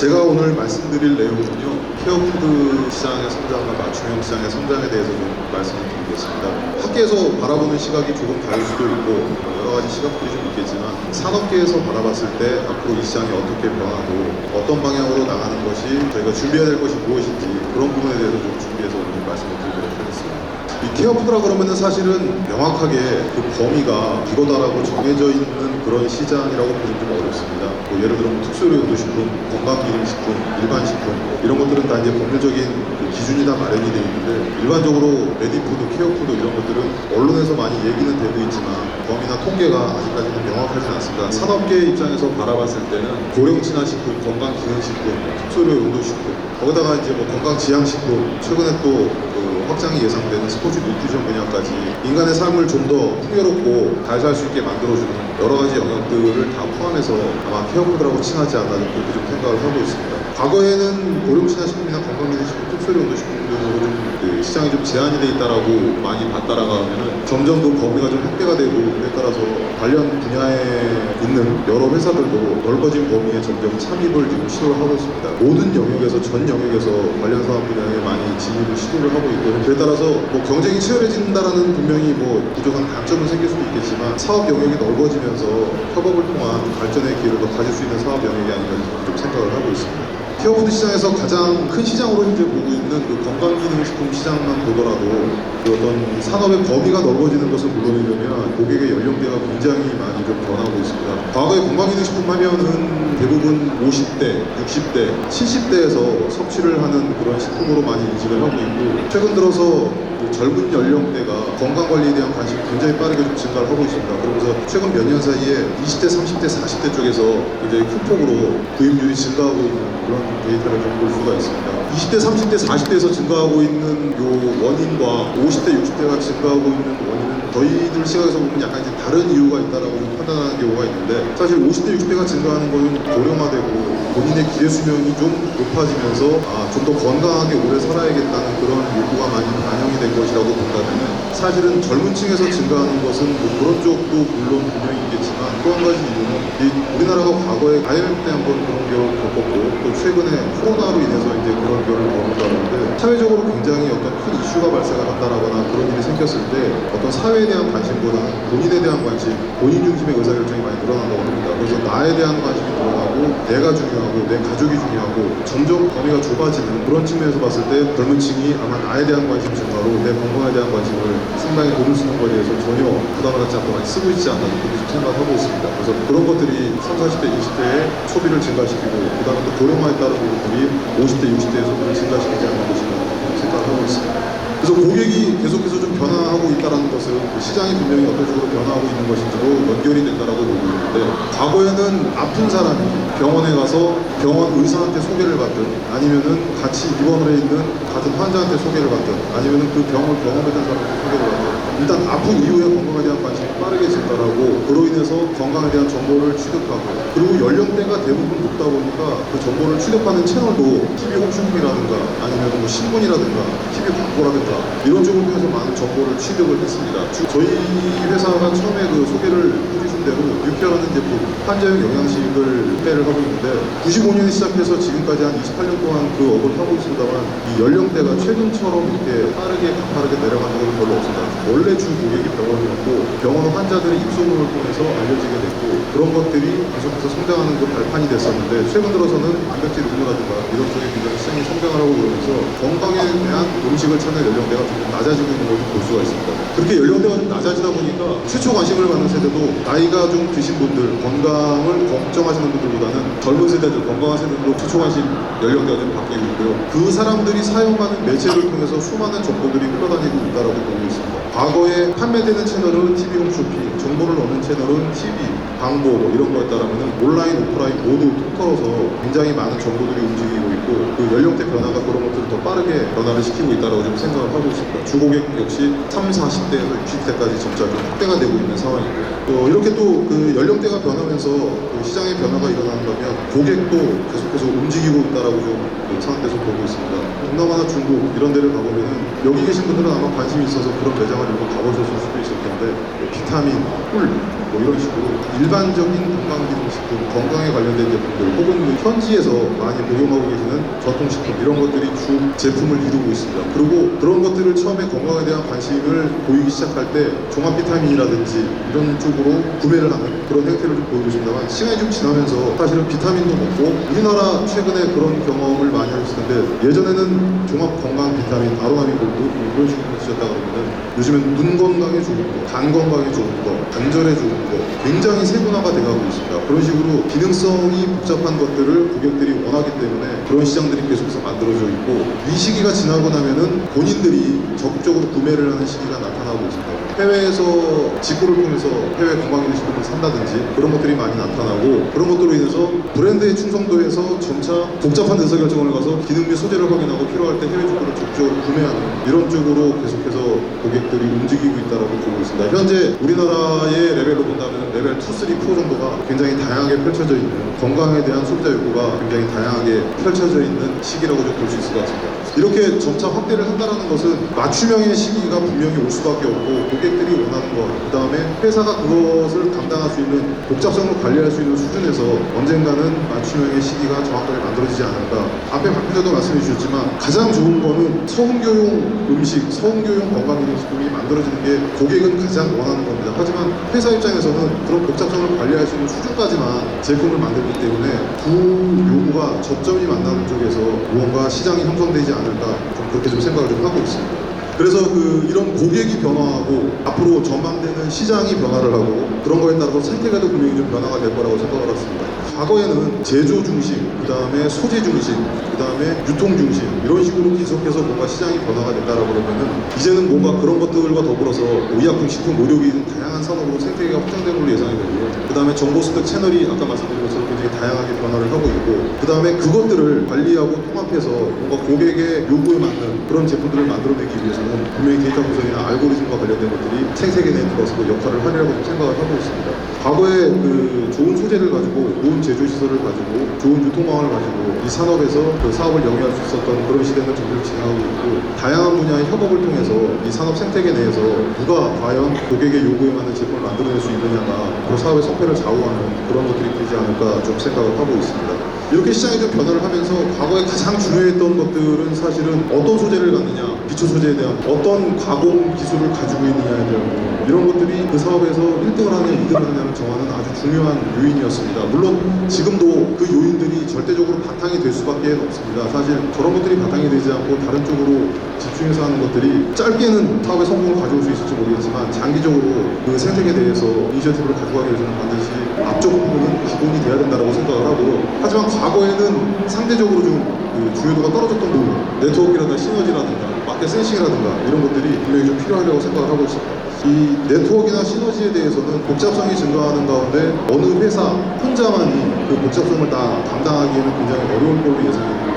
제가 오늘 말씀드릴 내용은요, 케어푸드 시장의 성장과 맞춤형 시장의 성장에 대해서 좀 말씀을 드리겠습니다. 학계에서 바라보는 시각이 조금 다를 수도 있고 여러 가지 시각들이 좀 있겠지만, 산업계에서 바라봤을 때 앞으로 이 시장이 어떻게 변하고 어떤 방향으로 나가는 것이, 저희가 준비해야 될 것이 무엇인지, 그런 부분에 대해서 좀 준비해서 오늘 말씀을 드리도록 하겠습니다. 이 케어푸드라 그러면은 사실은 명확하게 그 범위가 이거다라고 정해져 있는 그런 시장이라고 보기는 좀 어렵습니다. 뭐 예를 들어 특수요리식품, 건강기능식품, 일반식품, 이런 것들은 다 이제 법률적인 그 기준이 다 마련이 되어 있는데, 일반적으로 메디푸드, 케어푸드 이런 것들은 언론에서 많이 얘기는 되고 있지만 범위나 통계가 아직까지는 명확하지 않습니다. 산업계 입장에서 바라봤을 때는 고령친화식품, 건강기능식품, 특수요리 용도식품, 거기다가 이제 뭐 건강지향식품, 최근에 또 확장이 예상되는 스포츠 뉴트리션 분야까지 인간의 삶을 좀 더 풍요롭고 잘 살 수 있게 만들어주는 여러 가지 영역들을 다 포함해서 아마 케어푸드라고 칭하지 않나 그렇게 좀 생각을 하고 있습니다. 과거에는 고령친화식품이나 건강기능식품, 특수요리 용도식품 등으로 좀 시장이 좀 제한이 돼 있다라고 많이 봤다라가 하면은 점점 그 범위가 좀 확대가 되고, 그에 따라서 관련 분야에 있는 여러 회사들도 넓어진 범위에 점점 참입을 지금 시도를 하고 있습니다. 모든 영역에서, 전 영역에서 관련 사업 분야에 많이 진입을 시도를 하고 있고, 그에 따라서 뭐 경쟁이 치열해진다라는 분명히 뭐 구조상 단점은 생길 수도 있겠지만, 사업 영역이 넓어지면서 협업을 통한 발전의 기회를 더 가질 수 있는 사업 영역이 아닌가 좀 생각을 하고 있습니다. 케어푸드 시장에서 가장 큰 시장으로 현재 보고 있는 그 건강기능식품 시장만 보더라도 그 어떤 산업의 범위가 넓어지는 것을 물론이려면 고객의 연령대가 굉장히 많이 좀 변하고 있습니다. 과거에 건강기능식품 하면은 대부분 50대, 60대, 70대에서 섭취를 하는 그런 식품으로 많이 인식을 하고 있고, 최근 들어서 그 젊은 연령대가 건강관리에 대한 관심이 굉장히 빠르게 좀 증가를 하고 있습니다. 그러면서 최근 몇 년 사이에 20대, 30대, 40대 쪽에서 굉장히 큰 폭으로 구입률이 증가하고 있는 그런 데이터를 좀 볼 수가 있습니다. 20대, 30대, 40대에서 증가하고 있는 요 원인과 50대, 60대가 증가하고 있는 원인은 저희들 시각에서 보면 약간 이제 다른 이유가 있다라고 판단하는 경우가 있는데, 사실 50대, 60대가 증가하는 거는 고령화되고 본인의 기대 수명이 좀 높아지면서 좀 더 건강하게 오래 살아야겠다는 그런 욕구가 많이 반영이 된 것이라고 본다면, 사실은 젊은 층에서 증가하는 것은 뭐 그런 쪽도 물론 분명히 있겠지만, 또 한 가지 이유는 우리나라가 과거에 IMF 때 한번 그런 경우를 겪었고, 또 최근에 코로나로 인해서 이제 그런 경우를 겪는다는데, 사회적으로 굉장히 어떤 큰 이슈가 발생을 한다거나 그런 일이 생겼을 때 어떤 사회에 대한 관심보다 본인에 대한 관심, 본인 중심의 의사결정이 많이 늘어난다고 합니다. 그래서 나에 대한 관심이 늘어나고, 내가 중요하고 내 가족이 중요하고 점점 범위가 좁아지는 그런 측면에서 봤을 때 젊은 층이 아마 나에 대한 관심 증가로 내 건강에 대한 관심을 상당히 돈을 쓰는 것에 대해서 전혀 부담을 갖지 않고 많이 쓰고 있지 않나 그렇게 생각하고 있습니다. 그래서 그런 것들이 30, 40대, 20대의 소비를 증가시키고, 그 다음에 또 고령화에 따른 부분들이 50대, 60대의 소비를 증가시키지 않는 것이다 생각하고 있습니다. 그래서 고객이 계속해서 좀 변화하고 있다는 것은 시장이 분명히 어떤 식으로 변화하고 있는 것인지로 연결이 된다고 보고 있는데, 과거에는 아픈 사람이 병원에 가서 병원 의사한테 소개를 받든, 아니면은 같이 입원을 해 있는 같은 환자한테 소개를 받든, 아니면은 그 병을 경험했던 사람한테 소개를 받든, 일단 아픈 이후에 건강에 대한 관심이 빠르게 증가하고, 그로 인해서 건강에 대한 정보를 취득하고, 그리고 연령대가 대부분 높다 보니까 그 정보를 취득하는 채널도 TV 홈쇼핑이라든가 아니면 뭐 신문이라든가 TV 광고라든가 이런 쪽을 통해서 많은 정보를 취득을 했습니다. 저희 회사가 처음에 그 소개를 해주신 대로 뉴케어라는 제품, 환자용 영양식을 판매를 하고 있는데, 95년에 시작해서 지금까지 한 28년 동안 그 업을 하고 있습니다만, 이 연령대가 최근처럼 이렇게 빠르게 가파르게 내려가는 건 별로 없습니다. 원래 주 고객이 병원이었고, 병원 환자들의 입소문을 통해서 알려지게 됐고, 그런 것들이 계속해서 성장하는 그 발판이 됐었는데, 최근 들어서는 단백질 음료라든가 이런 쪽에 굉장히 시장이 성장을 하고 그러면서 건강에 대한 음식을 찾는 연령대가 좀 낮아지고 있는 것을 볼 수가 있습니다. 그렇게 연령대가 좀 낮아지다 보니까 최초 관심을 갖는 세대도 나이가 좀 드신 분들, 건강을 걱정하시는 분들보다는 젊은 세대들, 건강한 세대들로 최초 관심 연령대가 좀 바뀌고 있고요. 그 사람들이 사용하는 매체를 통해서 수많은 정보들이 흘러다니고 있다고 보고 있습니다. 과거에 판매되는 채널은 TV 홈쇼핑, 정보를 얻는 채널은 TV, 광고 뭐 이런 거였다라면, 온라인, 오프라인 모두 통틀어서 굉장히 많은 정보들이 움직이고 있고, 그 연령대 변화가 그런 것들을 더 빠르게 변화를 시키고 있다고 좀 좀 생각을 하고 있습니다. 주고객 역시 30, 40대에서 60대까지 점차 좀 확대가 되고 있는 상황이고 이렇게 또 그 연령대가 변하면서 그 시장의 변화가 일어난다면 고객도 계속해서 움직이고 있다라고 좀 상황에서 보고 있습니다. 동남아나 중국 이런 데를 가보면은 여기 계신 분들은 아마 관심이 있어서 그런 매장을 일부 가보셨을 수도 있을 텐데 비타민, 꿀 뭐 이런 식으로 일반적인 건강기능식품, 건강에 관련된 제품들 혹은 그 현지에서 많이 복용하고 계시는 전통식품 이런 것들이 주 제품을 이루고 있습니다. 그리고 그런 것들을 처음에 건강에 대한 관심을 보이기 시작할 때 종합 비타민이라든지 이런 쪽으로 구매를 하는 그런 행태를 좀 보이고 있습니다만 시간이 좀 지나면서 사실은 비타민도 먹고 우리나라 최근에 그런 경험을 많이 하셨을 텐데 예전에는 종합 건강 비타민, 아로나민 골드 이런 식으로 드셨다 그러면은 요즘엔 눈 건강에 좋은 거, 간 건강에 좋은 거, 관절에 좋은 거 굉장히 세분화가 돼가고 있습니다. 그런 식으로 기능성이 복잡한 것들을 고객들이 원하기 때문에 그런 시장들이 계속해서 만들어져 있고 이 시기가 지나고 나면은 본인들이 적극적으로 구매를 하는 시기가 나타나고 있습니다. 해외에서 직구를 통해서 해외 건강기능식품을 산다든지 그런 것들이 많이 나타나고 그런 것들로 인해서 브랜드의 충성도에서 점차 복잡한 의사결정을 가서 기능 및 소재를 확인하고 필요할 때 해외 직구를 적극적으로 구매하는 이런 쪽으로 계속해서 고객들이 움직이고 있다고 보고 있습니다. 현재 우리나라의 레벨로 본다면 레벨 2, 3, 4 정도가 굉장히 다양하게 펼쳐져 있는 건강에 대한 소비자 욕구가 굉장히 다양하게 펼쳐져 있는 시기라고 좀 볼 수 있을 것 같습니다. 이렇게 점차 확대를 한다는 것은 맞춤형의 시기가 분명히 올 수밖에 없고 고객들이 원하는 것, 그 다음에 회사가 그것을 감당할 수 있는 복잡성을 관리할 수 있는 수준에서 언젠가는 맞춤형의 시기가 정확하게 만들어지지 않을까. 앞에 박 기자도 말씀해 주셨지만 가장 좋은 거는 서훈교용 음식, 서훈교용 건강기능식품이 만들어지는 게 고객은 가장 원하는 겁니다. 하지만 회사 입장에서는 그런 복잡성을 관리할 수 있는 수준까지만 제품을 만들기 때문에 두 요구가 접점이 만나는 쪽에서 무언가 시장이 형성되지 않을까 좀 그렇게 좀 생각을 좀 하고 있습니다. 그래서 이런 고객이 변화하고 앞으로 전망되는 시장이 변화를 하고 그런 거에 따라서 생태계도 분명히 좀 변화가 될 거라고 생각을 했습니다. 과거에는 제조 중심, 그 다음에 소재 중심, 그 다음에 유통 중심 이런 식으로 계속해서 뭔가 시장이 변화가 된다라고 그러면은 이제는 뭔가 그런 것들과 더불어서 의약품, 식품, 의료기 등 다양한 산업으로 생태계가 확장되는 걸로 예상이 되고요. 그 다음에 정보 습득 채널이 아까 말씀드린 것처럼 굉장히 다양하게 변화를 하고 있고 그 다음에 그것들을 관리하고 통합해서 뭔가 고객의 요구에 맞는 그런 제품들을 만들어내기 위해서는 분명히 데이터 분석이나 알고리즘과 관련된 것들이 생태계 네트워크에서 역할을 하리라고 생각을 하고 있습니다. 과거에 좋은 소재를 가지고 좋은 제조 시설을 가지고 좋은 유통망을 가지고 이 산업에서 사업을 영위할 수 있었던 그런 시대는 점점 지나가고 있고 다양한 분야의 협업을 통해서 이 산업 생태계 내에서 누가 과연 고객의 요구에 맞는 제품을 만들어낼 수 있느냐가 그 사업의 성패를 좌우하는 그런 것들이 되지 않을까 좀 생각을 하고 있습니다. 이렇게 시장이 좀 변화를 하면서 과거에 가장 중요했던 것들은 사실은 어떤 소재를 갖느냐, 기초 소재에 대한 어떤 가공 기술을 가지고 있느냐에 대한 이런 것들이 그 사업에서 1등을 하느냐 2등을 하느냐를 정하는 아주 중요한 요인이었습니다. 물론 지금도 그 요인들이 절대적으로 바탕이 될 수밖에 없습니다. 사실 저런 것들이 바탕이 되지 않고 다른 쪽으로 집중해서 하는 것들이 짧게는 사업의 성공을 가져올 수 있을지 모르겠지만 장기적으로 그 생태계에 대해서 이니셔티브를 가져가기 위해서는 반드시 앞쪽 부분은 기본이 돼야 된다고 생각을 하고 하지만 과거에는 상대적으로 좀 중요도가 떨어졌던 부분 네트워크라든가 시너지라든가 마켓 센싱이라든가 이런 것들이 분명히 좀 필요하다고 생각을 하고 있습니다. 이 네트워크나 시너지에 대해서는 복잡성이 증가하는 가운데 어느 회사 혼자만이 그 복잡성을 다 감당하기에는 굉장히 어려울 걸로 예상이 됩니다.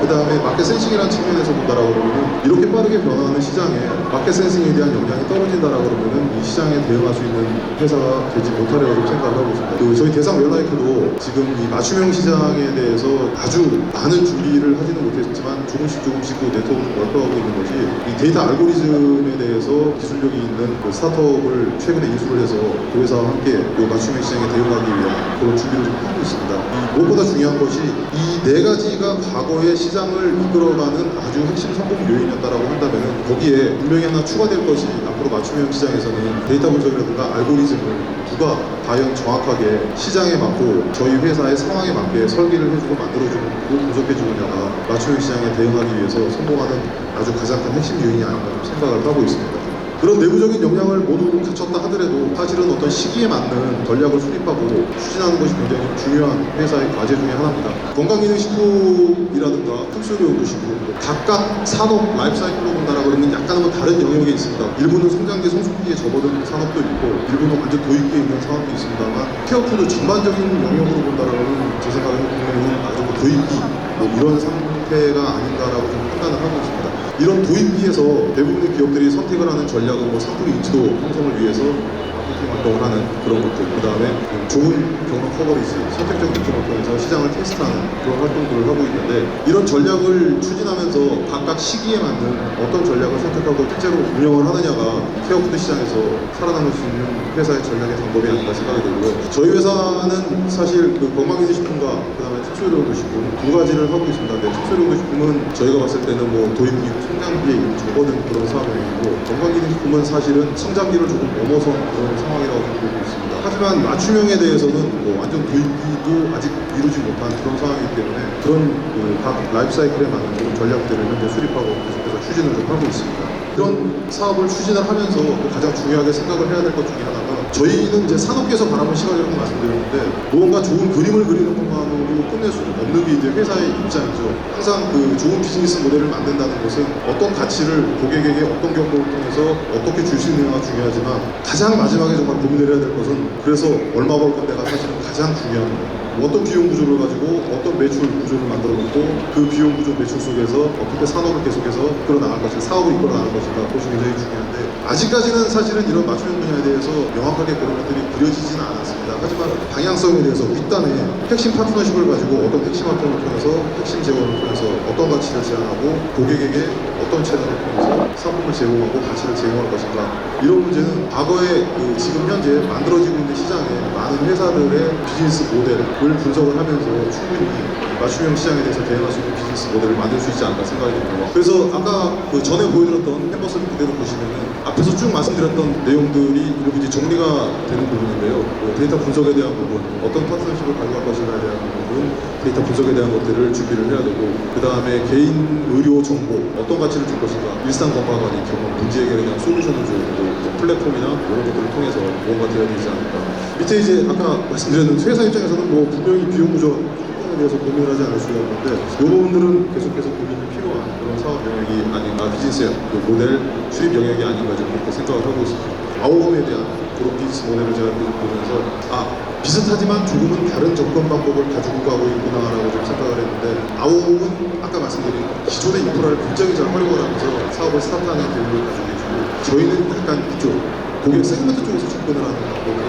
그 다음에 마켓 센싱이라는 측면에서 본다라고 그러면 이렇게 빠르게 변화하는 시장에 마켓 센싱에 대한 영향이 떨어진다라고 그러면 이 시장에 대응할 수 있는 회사가 되지 못하리라고 좀 생각을 하고 있습니다. 저희 대상 웰라이프도 지금 이 맞춤형 시장에 대해서 아주 많은 준비를 하지는 못했지만 조금씩 그 네트워크를 넓혀가고 있는 것이 이 데이터 알고리즘에 대해서 기술력이 있는 그 스타트업을 최근에 인수를 해서 그 회사와 함께 이 맞춤형 시장에 대응하기 위한 그런 준비를 좀 하고 있습니다. 무엇보다 중요한 것이 이 네 가지가 과거의 시장을 이끌어가는 아주 핵심 성공 요인이었다라고 한다면 거기에 분명히 하나 추가될 것이 앞으로 맞춤형 시장에서는 데이터 분석이라든가 알고리즘을 누가 과연 정확하게 시장에 맞고 저희 회사의 상황에 맞게 설계를 해주고 만들어주고 분석해주느냐가 맞춤형 시장에 대응하기 위해서 성공하는 아주 가장 큰 핵심 요인이 아닌가 좀 생각을 하고 있습니다. 그런 내부적인 역량을 모두 갖췄다 하더라도 사실은 어떤 시기에 맞는 전략을 수립하고 추진하는 것이 굉장히 중요한 회사의 과제 중에 하나입니다. 건강기능식품이라든가 특수의료기능식품 각각 산업 라이프사이클로 본다라고 그러면 약간은 다른 영역에 있습니다. 일부는 성장기 성숙기에 접어든 산업도 있고 일부는 완전 도입기에 있는 산업도 있습니다만 케어푸드 전반적인 영역으로 본다라고는 제 생각에는 분명히 아주 도입기 이런 상태가 아닌가라고 좀 판단을 하고 있습니다. 이런 도입비에서 대부분의 기업들이 선택을 하는 전략은 뭐 상품 인지도 형성을 위해서 마케팅 활동을 하는 그런 것들, 그 다음에 좋은 경로 커버리지, 선택적 유통을 통해서 시장을 테스트하는 그런 활동들을 하고 있는데, 이런 전략을 추진하면서 각각 시기에 맞는 어떤 전략을 선택하고 실제로 운영을 하느냐가 케어푸드 시장에서 살아남을 수 있는 회사의 전략의 방법이 아닌가 생각이 들고요. 저희 회사는 사실 그 건강기능식품과 그 다음에 특수의료식품 두 가지를 하고 있습니다. 근데 특수의료식품은 저희가 봤을 때는 뭐 도입비, 성장기에 이미 접어든 그런 사업이고, 건강기능식품은 사실은 성장기를 조금 넘어선 그런 상황이라고 보고 있습니다. 하지만 맞춤형에 대해서는 뭐 완전 도입비도 아직 이루지 못한 그런 상황이기 때문에 그런 각 라이프 사이클에 맞는 그런 전략들을 현재 수립하고 계속해서 추진을 좀 하고 있습니다. 이런 사업을 추진을 하면서 또 가장 중요하게 생각을 해야 될 것 중에 하나가, 저희는 이제 산업계에서 바라본 시각이라고 말씀드렸는데, 무언가 좋은 그림을 그리는 것만으로 끝낼 수 없는 게 이제 회사의 입장이죠. 항상 그 좋은 비즈니스 모델을 만든다는 것은 어떤 가치를 고객에게 어떤 경로를 통해서 어떻게 줄 수 있느냐가 중요하지만, 가장 마지막에 정말 고민을 해야 될 것은 그래서 얼마 벌 건데가 사실은 가장 중요합니다. 어떤 비용 구조를 가지고 어떤 매출 구조를 만들어 놓고 그 비용 구조 매출 속에서 어떻게 산업을 계속해서 이끌어 나갈 것인가, 사업을 이끌어 나갈 것인가, 그것이 굉장히 중요한데, 아직까지는 사실은 이런 맞춤형 분야에 대해서 명확하게 그런 것들이 그려지지는 않았습니다. 하지만 방향성에 대해서 윗단에 핵심 파트너십을 가지고 어떤 핵심 활동을 통해서 핵심 제공을 통해서 어떤 가치를 제안하고 고객에게 어떤 채널을 통해서 상품을 제공하고 가치를 제공할 것인가, 이런 문제는 과거에 지금 현재 만들어지고 있는 시장에 많은 회사들의 비즈니스 모델을 분석을 하면서 충분히 맞춤형 시장에 대해서 대응할 수 있는 비즈니스 모델을 만들 수 있지 않을까 생각이 듭니다. 그래서 아까 그 전에 보여드렸던 햄버스 그대로 보시면은 앞에서 쭉 말씀드렸던 내용들이 이렇게 이제 정리가 되는 부분인데요. 데이터 분석에 대한 부분, 어떤 파트너십을 가져갈 것인가에 대한 부분, 데이터 분석에 대한 것들을 준비를 해야 되고, 그 다음에 개인 의료 정보, 어떤 가치를 줄 것인가, 일상 건강관리, 경험, 문제 해결에 대한 솔루션을 주고, 플랫폼이나 이런 것들을 통해서 무언가 되어야 되지 않을까. 밑에 이제 아까 말씀드렸는 회사 입장에서는 뭐 분명히 비용 구조 에 대해서 고민을 하지 않을 수가 없는데, 이 부분들은 계속해서 고민이 필요한 그런 사업 영역이 아닌가, 비즈니스 모델 수립 영역이 아닌가 좀 그렇게 생각을 하고 있습니다. 아우홈에 대한 그런 비즈니스 모델을 제가 보면서 비슷하지만 조금은 다른 접근 방법을 가지고 가고 있구나라고 좀 생각을 했는데, 아우홈은 아까 말씀드린 기존의 인프라를 굉장히 잘 활용을 하면서 사업을 스타트하는 계획을 가지고 계시고, 저희는 약간 이쪽 고객 세그먼트 쪽에서 접근을 하는 방법으로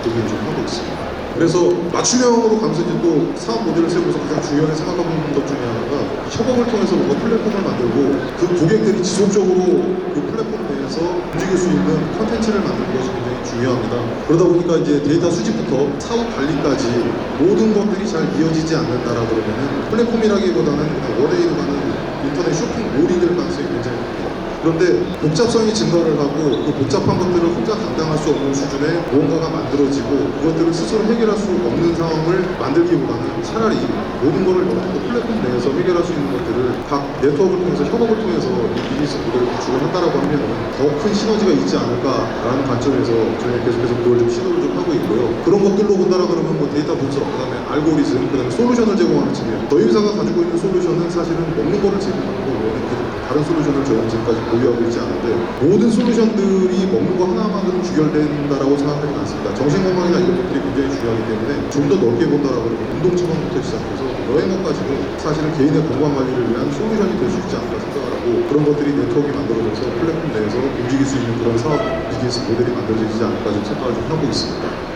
고민을 좀 하고 있습니다. 그래서 맞춤형으로 가면서 이제 또 사업 모델을 세우면서 가장 중요하게 생각하고 있는 것 중에 하나가, 협업을 통해서 뭔가 플랫폼을 만들고 그 고객들이 지속적으로 그 플랫폼 내에서 움직일 수 있는 컨텐츠를 만드는 것이 굉장히 중요합니다. 그러다 보니까 이제 데이터 수집부터 사업 관리까지 모든 것들이 잘 이어지지 않는다라 그러면은 플랫폼이라기보다는 그냥 원웨이로 가는 인터넷 쇼핑몰이 될 가능성이 굉장히 큽니다. 그런데 복잡성이 증가를 하고 그 복잡한 것들을 혼자 감당할 수 없는 수준의 무언가가 만들어지고 그것들을 스스로 해결할 수 없는 상황을 만들기보다는 차라리 모든 것을 어느 정도 플랫폼 내에서 해결할 수 있는 것들을 각 네트워크를 통해서, 협업을 통해서 이 비즈니스 모델을 구축을 한다라고 하면 더 큰 시너지가 있지 않을까라는 관점에서 저희는 계속해서 그걸 좀 시도를 좀 하고 있고요. 그런 것들로 본다라 그러면 뭐 데이터 분석, 그다음에 알고리즘, 그다음에 솔루션을 제공하는 측면, 저희 회사가 가지고 있는 솔루션은 사실은 먹는 거를 제공하고 다른 솔루션을 저희는 지금까지 보유하고 있지 않은데, 모든 솔루션들이 먹는 거 하나만으로 귀결된다라고 생각하지 않습니다. 정신건강이나 이런 것들이 굉장히 중요하기 때문에 좀 더 넓게 본다라고 그러면 운동 처방부터 시작해서 여행업까지도 사실은 개인의 건강관리를 위한 솔루션이 될 수 있지 않을까 생각을 하고, 그런 것들이 네트워크가 만들어져서 플랫폼 내에서 움직일 수 있는 그런 사업 비즈니스 모델이 만들어지지 않을까 좀 생각을 좀 하고 있습니다.